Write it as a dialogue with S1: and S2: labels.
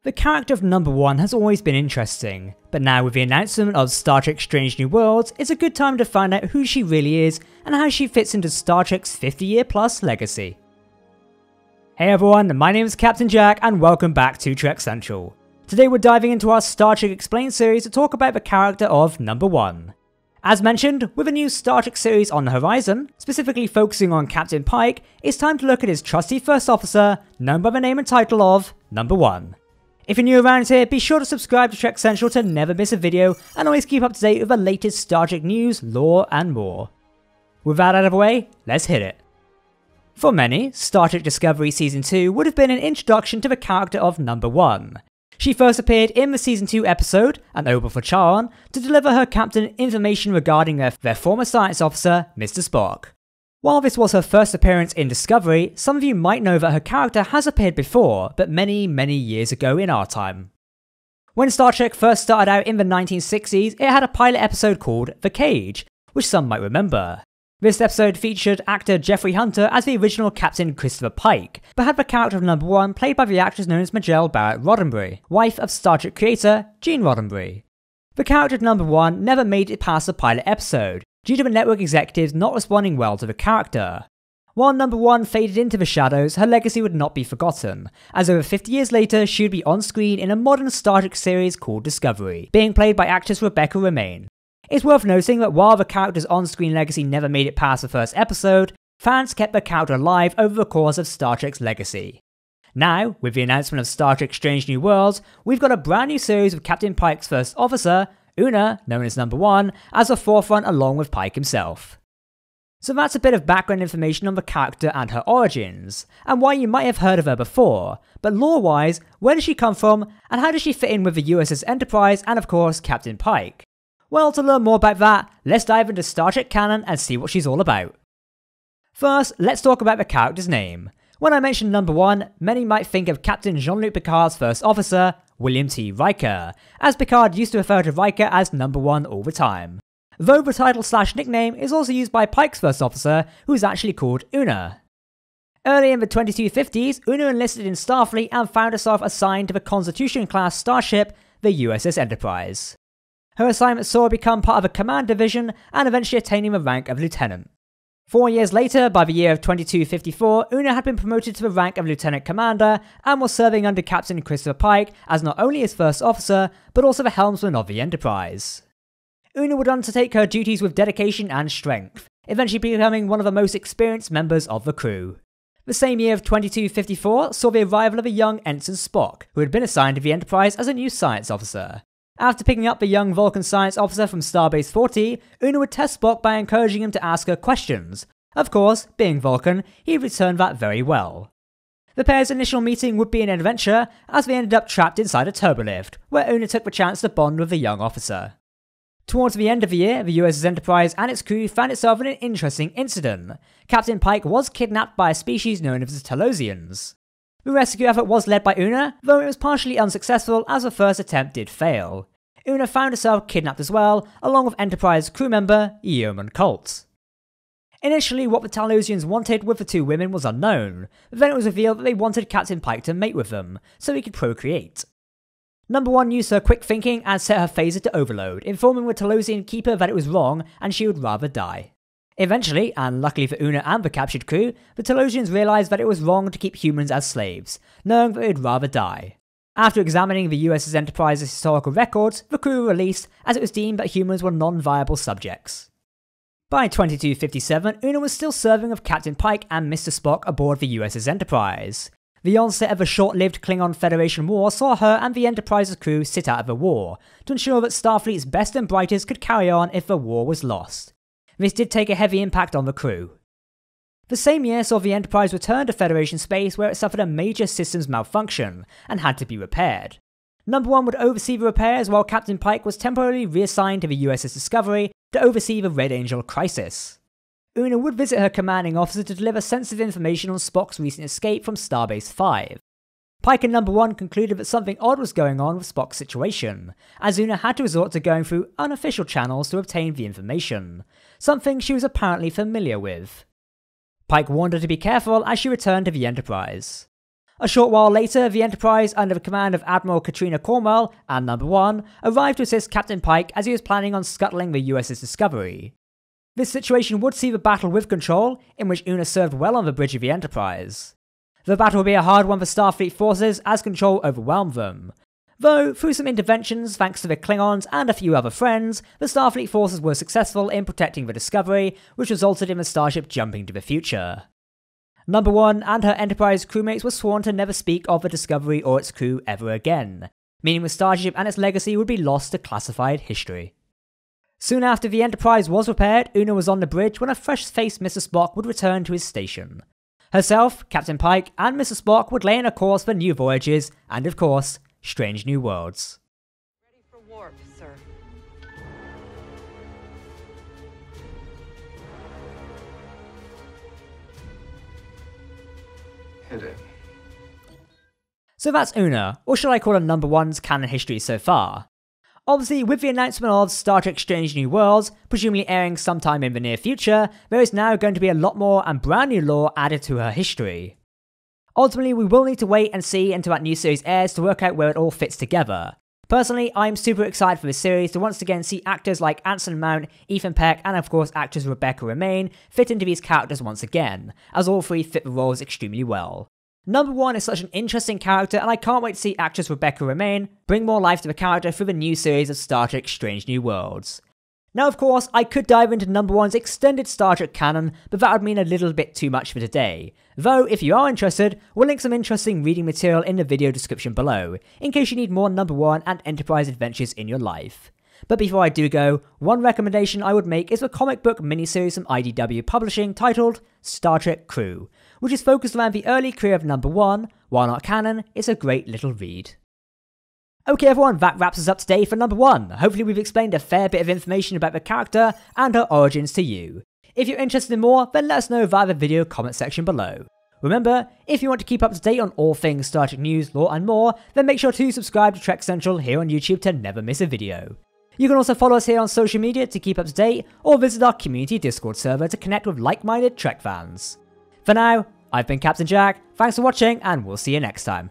S1: The character of Number 1 has always been interesting, but now with the announcement of Star Trek Strange New Worlds, it's a good time to find out who she really is and how she fits into Star Trek's 50-year-plus legacy. Hey everyone, my name is Captain Jack and welcome back to Trek Central. Today we're diving into our Star Trek Explained series to talk about the character of Number 1. As mentioned, with a new Star Trek series on the horizon, specifically focusing on Captain Pike, it's time to look at his trusty first officer, known by the name and title of Number 1. If you're new around here, be sure to subscribe to Trek Central to never miss a video and always keep up to date with the latest Star Trek news, lore and more. With that out of the way, let's hit it. For many, Star Trek Discovery Season 2 would have been an introduction to the character of Number 1. She first appeared in the Season 2 episode, An Oboe for Charon, to deliver her captain information regarding their former science officer, Mr. Spock. While this was her first appearance in Discovery, some of you might know that her character has appeared before, but many years ago in our time. When Star Trek first started out in the 1960s, it had a pilot episode called The Cage, which some might remember. This episode featured actor Jeffrey Hunter as the original Captain Christopher Pike, but had the character of Number 1 played by the actress known as Majel Barrett Roddenberry, wife of Star Trek creator Gene Roddenberry. The character of Number 1 never made it past the pilot episode, due to the network executives not responding well to the character. While Number 1 faded into the shadows, her legacy would not be forgotten, as over 50 years later she would be on screen in a modern Star Trek series called Discovery, being played by actress Rebecca Romijn. It's worth noting that while the character's on-screen legacy never made it past the first episode, fans kept the character alive over the course of Star Trek's legacy. Now, with the announcement of Star Trek Strange New Worlds, we've got a brand new series with Captain Pike's first officer, Una, known as Number 1, as the forefront along with Pike himself. So that's a bit of background information on the character and her origins, and why you might have heard of her before, but lore-wise, where does she come from, and how does she fit in with the USS Enterprise and of course Captain Pike? Well, to learn more about that, let's dive into Star Trek canon and see what she's all about. First, let's talk about the character's name. When I mention Number 1, many might think of Captain Jean-Luc Picard's first officer, William T. Riker, as Picard used to refer to Riker as Number 1 all the time. Though the title/nickname is also used by Pike's first officer, who is actually called Una. Early in the 2250s, Una enlisted in Starfleet and found herself assigned to the Constitution-class starship, the USS Enterprise. Her assignment saw her become part of a command division and eventually attaining the rank of lieutenant. 4 years later, by the year of 2254, Una had been promoted to the rank of lieutenant commander and was serving under Captain Christopher Pike as not only his first officer, but also the helmsman of the Enterprise. Una would undertake her duties with dedication and strength, eventually becoming one of the most experienced members of the crew. The same year of 2254 saw the arrival of a young Ensign Spock, who had been assigned to the Enterprise as a new science officer. After picking up the young Vulcan science officer from Starbase 40, Una would test Spock by encouraging him to ask her questions. Of course, being Vulcan, he returned that very well. The pair's initial meeting would be an adventure, as they ended up trapped inside a turbolift, where Una took the chance to bond with the young officer. Towards the end of the year, the USS Enterprise and its crew found itself in an interesting incident. Captain Pike was kidnapped by a species known as the Talosians. The rescue effort was led by Una, though it was partially unsuccessful as the first attempt did fail. Una found herself kidnapped as well, along with Enterprise crew member Yeoman Colt. Initially, what the Talosians wanted with the two women was unknown, but then it was revealed that they wanted Captain Pike to mate with them, so he could procreate. Number 1 used her quick thinking and set her phaser to overload, informing the Talosian keeper that it was wrong and she would rather die. Eventually, and luckily for Una and the captured crew, the Talosians realised that it was wrong to keep humans as slaves, knowing that they would rather die. After examining the USS Enterprise's historical records, the crew were released as it was deemed that humans were non-viable subjects. By 2257, Una was still serving with Captain Pike and Mr. Spock aboard the USS Enterprise. The onset of a short-lived Klingon Federation war saw her and the Enterprise's crew sit out of the war, to ensure that Starfleet's best and brightest could carry on if the war was lost. This did take a heavy impact on the crew. The same year saw the Enterprise return to Federation space where it suffered a major systems malfunction and had to be repaired. Number 1 would oversee the repairs while Captain Pike was temporarily reassigned to the USS Discovery to oversee the Red Angel crisis. Una would visit her commanding officer to deliver sensitive information on Spock's recent escape from Starbase 5. Pike and Number 1 concluded that something odd was going on with Spock's situation, as Una had to resort to going through unofficial channels to obtain the information, something she was apparently familiar with. Pike warned her to be careful as she returned to the Enterprise. A short while later, the Enterprise, under the command of Admiral Katrina Cornwell and Number 1, arrived to assist Captain Pike as he was planning on scuttling the USS Discovery. This situation would see the battle with Control, in which Una served well on the bridge of the Enterprise. The battle would be a hard one for Starfleet forces as Control overwhelmed them. Though, through some interventions thanks to the Klingons and a few other friends, the Starfleet forces were successful in protecting the Discovery, which resulted in the starship jumping to the future. Number 1 and her Enterprise crewmates were sworn to never speak of the Discovery or its crew ever again, meaning the starship and its legacy would be lost to classified history. Soon after the Enterprise was repaired, Una was on the bridge when a fresh-faced Mr. Spock would return to his station. Herself, Captain Pike, and Mr. Spock would lay in a course for new voyages, and of course, strange new worlds.
S2: Ready for warp, sir.
S3: Hit it.
S1: So that's Una, or should I call her Number 1's canon history so far. Obviously, with the announcement of Star Trek Strange New Worlds, presumably airing sometime in the near future, there is now going to be a lot more and brand new lore added to her history. Ultimately, we will need to wait and see until that new series airs to work out where it all fits together. Personally, I'm super excited for this series to once again see actors like Anson Mount, Ethan Peck, and of course actress Rebecca Romijn fit into these characters once again, as all three fit the roles extremely well. Number 1 is such an interesting character, and I can't wait to see actress Rebecca Romijn bring more life to the character through the new series of Star Trek Strange New Worlds. Now of course, I could dive into Number 1's extended Star Trek canon, but that would mean a little bit too much for today. Though, if you are interested, we'll link some interesting reading material in the video description below, in case you need more Number 1 and Enterprise adventures in your life. But before I do go, one recommendation I would make is the comic book miniseries from IDW Publishing titled Star Trek Crew, which is focused around the early career of Number 1. While not canon, it's a great little read. Okay everyone, that wraps us up today for Number 1. Hopefully we've explained a fair bit of information about the character and her origins to you. If you're interested in more, then let us know via the video comment section below. Remember, if you want to keep up to date on all things Star Trek news, lore and more, then make sure to subscribe to Trek Central here on YouTube to never miss a video. You can also follow us here on social media to keep up to date, or visit our community Discord server to connect with like-minded Trek fans. For now, I've been Captain Jack, thanks for watching, and we'll see you next time.